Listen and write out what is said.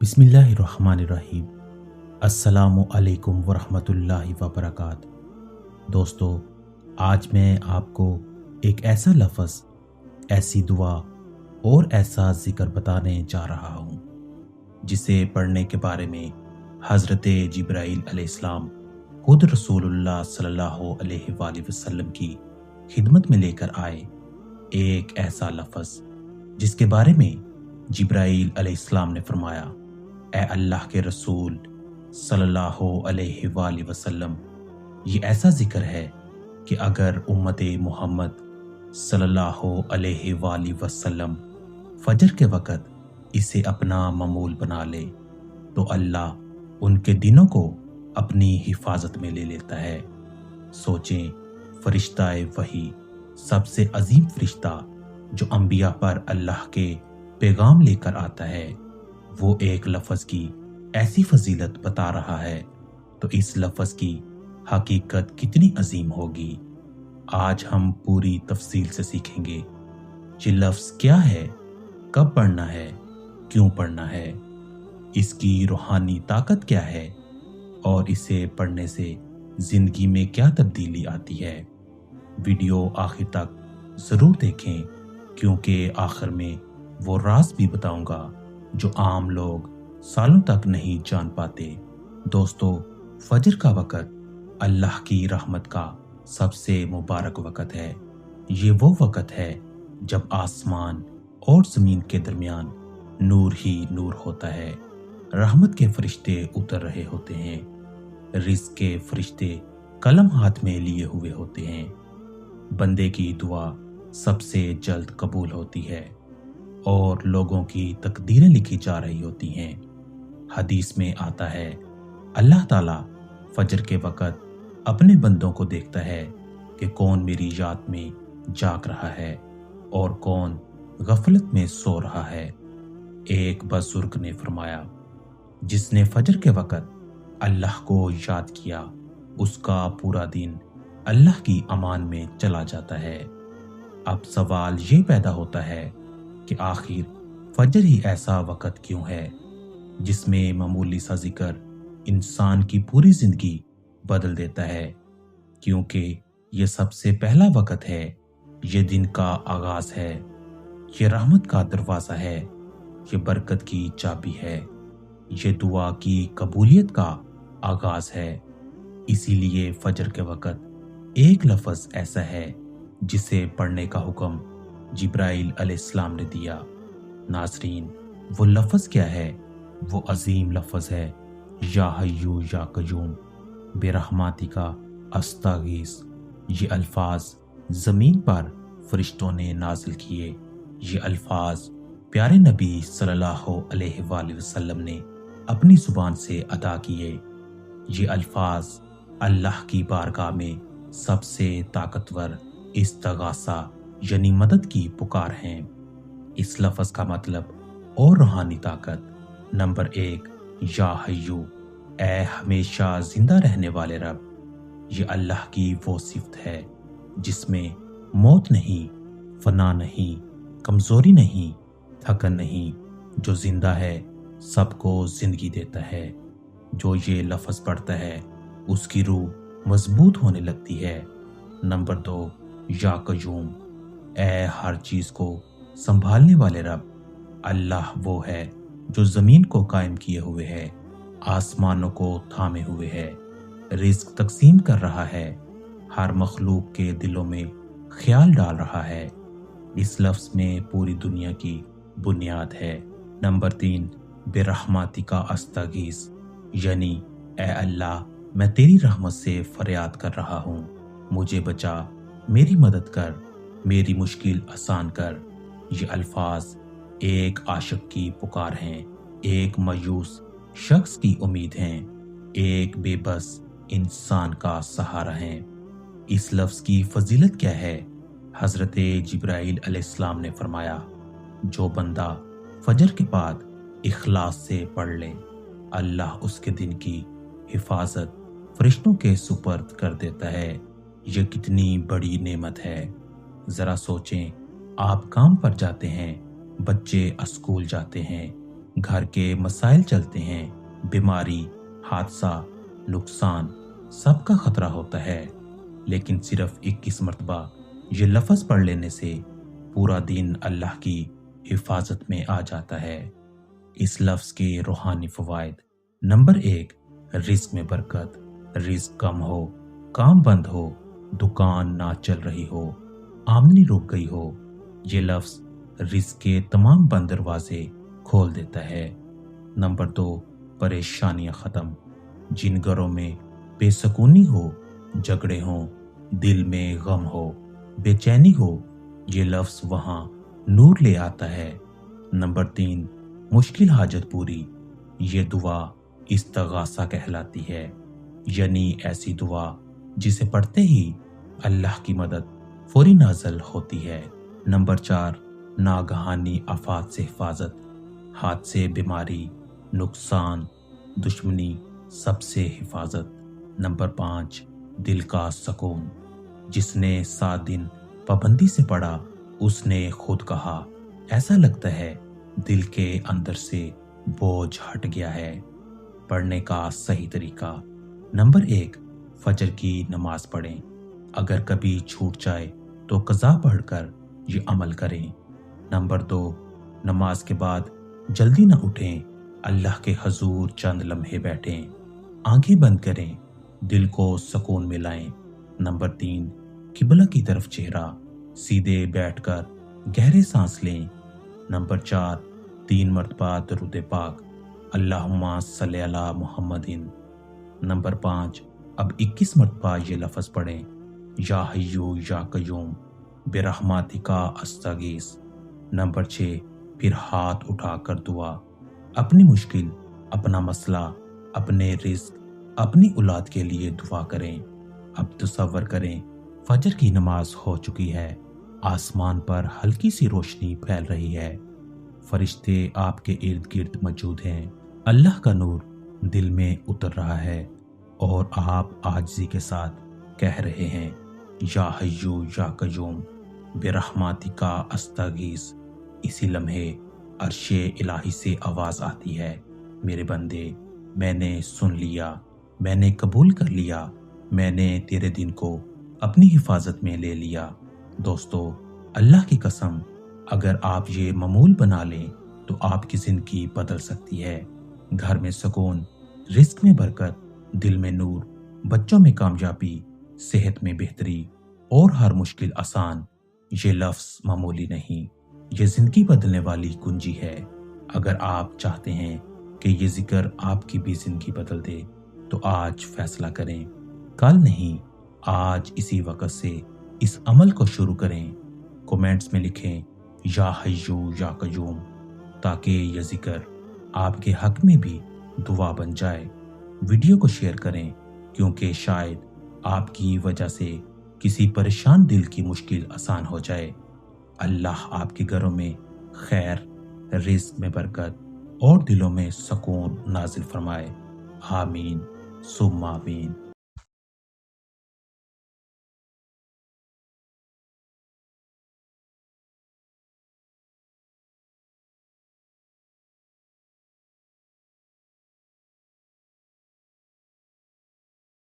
बिस्मिल्लाहिर्रहमानिर्रहीम। अस्सलामु अलैकुम वरहमतुल्लाहि वबरकातुहू। दोस्तों, आज मैं आपको एक ऐसा लफ्ज़, ऐसी दुआ और ऐसा ज़िक्र बताने जा रहा हूँ जिसे पढ़ने के बारे में हज़रत जिब्राईल अलैहिस्सलाम खुद रसूलुल्लाह सल्लल्लाहु अलैहि वसल्लम की खिदमत में लेकर आए। एक ऐसा लफ्ज़ जिसके बारे में जिब्राईल अलैहिस्सलाम ने फरमाया, ए अल्लाह के रसूल सल्लल्लाहु अलैहि वसल्लम, ये ऐसा जिक्र है कि अगर उम्मत मोहम्मद सल्लल्लाहु अलैहि वसल्लम फजर के वक़्त इसे अपना मामूल बना ले तो अल्लाह उनके दिनों को अपनी हिफाजत में ले लेता है। सोचें, फरिश्ता वही, सबसे अजीम फरिश्ता जो अंबिया पर अल्लाह के पैगाम लेकर आता है, वो एक लफ्ज़ की ऐसी फजीलत बता रहा है तो इस लफ्ज़ की हकीकत कितनी अजीम होगी। आज हम पूरी तफसील से सीखेंगे ये लफ्ज़ क्या है, कब पढ़ना है, क्यों पढ़ना है, इसकी रूहानी ताकत क्या है और इसे पढ़ने से ज़िंदगी में क्या तब्दीली आती है। वीडियो आखिर तक ज़रूर देखें क्योंकि आखिर में वो राज भी बताऊंगा जो आम लोग सालों तक नहीं जान पाते। दोस्तों, फजर का वक़्त अल्लाह की रहमत का सबसे मुबारक वक़्त है। ये वो वक़्त है जब आसमान और ज़मीन के दरमियान नूर ही नूर होता है। रहमत के फरिश्ते उतर रहे होते हैं, रिज़्क़ के फरिश्ते कलम हाथ में लिए हुए होते हैं। बंदे की दुआ सबसे जल्द कबूल होती है और लोगों की तकदीरें लिखी जा रही होती हैं। हदीस में आता है, अल्लाह ताला फजर के वक़्त अपने बंदों को देखता है कि कौन मेरी याद में जाग रहा है और कौन गफलत में सो रहा है। एक बुजुर्ग ने फरमाया, जिसने फजर के वक़्त अल्लाह को याद किया उसका पूरा दिन अल्लाह की अमान में चला जाता है। अब सवाल ये पैदा होता है कि आखिर फजर ही ऐसा वक़्त क्यों है जिसमें मामूली सा जिक्र इंसान की पूरी जिंदगी बदल देता है। क्योंकि ये सबसे पहला वक़्त है, ये दिन का आगाज है, ये रहमत का दरवाज़ा है, ये बरकत की चाबी है, ये दुआ की कबूलियत का आगाज है। इसीलिए फजर के वक़्त एक लफ्ज़ ऐसा है जिसे पढ़ने का हुक्म जिब्राईल अलैहिस्सलाम ने दिया। नाज़रीन, वो लफ्ज़ क्या है? वो अजीम लफ्ज़ है, या हय्यू या क़य्यूम बिरहमातिका अस्तागीस। ये अल्फाज ज़मीन पर फरिश्तों ने नाजिल किए। ये अल्फाज प्यारे नबी सल्लल्लाहु अलैहि वसल्लम ने अपनी ज़ुबान से अदा किए। ये अल्फाज अल्लाह की बारगाह में सबसे ताकतवर इस्तगासा यानी मदद की पुकार हैं। इस लफ्ज़ का मतलब और रूहानी ताकत। नंबर 1, या हय्यू, ए हमेशा जिंदा रहने वाले रब। ये अल्लाह की वो सिफत है जिसमें मौत नहीं, फना नहीं, कमज़ोरी नहीं, थकन नहीं, जो जिंदा है, सबको जिंदगी देता है। जो ये लफ्ज़ पढ़ता है उसकी रूह मजबूत होने लगती है। नंबर 2, या क़य्यूम, ए हर चीज़ को संभालने वाले रब। अल्लाह वो है जो ज़मीन को कायम किए हुए है, आसमानों को थामे हुए है, रिज़्क़ तकसीम कर रहा है, हर मखलूक के दिलों में ख्याल डाल रहा है। इस लफ्ज़ में पूरी दुनिया की बुनियाद है। नंबर 3, बिरहमातिका अस्तगीस, यानी ए अल्लाह, मैं तेरी रहमत से फरियाद कर रहा हूँ, मुझे बचा, मेरी मदद कर, मेरी मुश्किल आसान कर। ये अल्फाज एक आशिक की पुकार हैं, एक मायूस शख्स की उम्मीद हैं, एक बेबस इंसान का सहारा हैं। इस लफ्ज़ की फजीलत क्या है? हज़रत जिब्राईल अलैहिस्सलाम ने फरमाया, जो बंदा फजर के बाद इखलास से पढ़ ले, अल्लाह उसके दिन की हिफाजत फरिश्तों के सुपर्द कर देता है। यह कितनी बड़ी नेमत है। ज़रा सोचें, आप काम पर जाते हैं, बच्चे स्कूल जाते हैं, घर के मसाइल चलते हैं, बीमारी, हादसा, नुकसान, सबका खतरा होता है। लेकिन सिर्फ 21 मरतबा ये लफ्ज़ पढ़ लेने से पूरा दिन अल्लाह की हिफाजत में आ जाता है। इस लफ्ज़ के रूहानी फ़वाइद। नंबर 1, रिज़्क में बरकत। रिज़्क कम हो, काम बंद हो, दुकान ना चल रही हो, आमदनी रुक गई हो, ये लफ्ज़ रिज़्क के तमाम बंद दरवाजे खोल देता है। नंबर 2, परेशानियां ख़त्म। जिन घरों में बेसुकूनी हो, झगड़े हों, दिल में गम हो, बेचैनी हो, ये लफ्ज़ वहाँ नूर ले आता है। नंबर 3, मुश्किल हाजत पूरी। ये दुआ इस्तिग़ासा कहलाती है, यानी ऐसी दुआ जिसे पढ़ते ही अल्लाह की मदद फौरी नाज़िल होती है। नंबर 4, नागहानी आफात से हिफाजत। हादसे, बीमारी, नुकसान, दुश्मनी, सबसे हिफाजत। नंबर 5, दिल का सुकून। जिसने 7 दिन पाबंदी से पढ़ा, उसने खुद कहा, ऐसा लगता है दिल के अंदर से बोझ हट गया है। पढ़ने का सही तरीका। नंबर 1, फजर की नमाज पढ़ें। अगर कभी छूट जाए तो कज़ा पढ़कर ये अमल करें। नंबर 2, नमाज के बाद जल्दी न उठें, अल्लाह के हजूर चंद लम्हे बैठें, आंखें बंद करें, दिल को सुकून में लाएं। नंबर 3, किबला की तरफ चेहरा, सीधे बैठकर गहरे सांस लें। नंबर 4, 3 मरतबा दरूद पाक, अल्लाहुम्मा सल्ली अला मुहम्मदिन। नंबर 5, अब 21 मरतबा ये लफ्ज़ पढ़ें, या हय्यू या कय्यूम बिरहमातिका अस्तगीस। नंबर 6, फिर हाथ उठाकर दुआ। अपनी मुश्किल, अपना मसला, अपने रिज़्क, अपनी औलाद के लिए दुआ करें। अब तसव्वुर करें, फजर की नमाज हो चुकी है, आसमान पर हल्की सी रोशनी फैल रही है, फरिश्ते आपके इर्द गिर्द मौजूद हैं, अल्लाह का नूर दिल में उतर रहा है और आप आजिज़ी के साथ कह रहे हैं, या हय्यू या कय्यूम बिरहमातिका अस्तगीस। इसी लम्हे अर्शे इलाही से आवाज़ आती है, मेरे बंदे, मैंने सुन लिया, मैंने कबूल कर लिया, मैंने तेरे दिन को अपनी हिफाजत में ले लिया। दोस्तों, अल्लाह की कसम, अगर आप ये मामूल बना लें तो आपकी ज़िंदगी बदल सकती है। घर में सुकून, रिज़्क में बरकत, दिल में नूर, बच्चों में कामयाबी, सेहत में बेहतरी और हर मुश्किल आसान। ये लफ्ज़ मामूली नहीं, ये ज़िंदगी बदलने वाली कुंजी है। अगर आप चाहते हैं कि ये जिक्र आपकी भी ज़िंदगी बदल दे तो आज फैसला करें, कल नहीं, आज इसी वक्त से इस अमल को शुरू करें। कमेंट्स में लिखें, या हय्यू या कय्यूम, ताकि यह जिक्र आपके हक में भी दुआ बन जाए। वीडियो को शेयर करें, क्योंकि शायद आपकी वजह से किसी परेशान दिल की मुश्किल आसान हो जाए। अल्लाह आपके घरों में खैर, रिज़्क में बरकत और दिलों में सुकून नाजिल फरमाए। आमीन सुम्मा आमीन।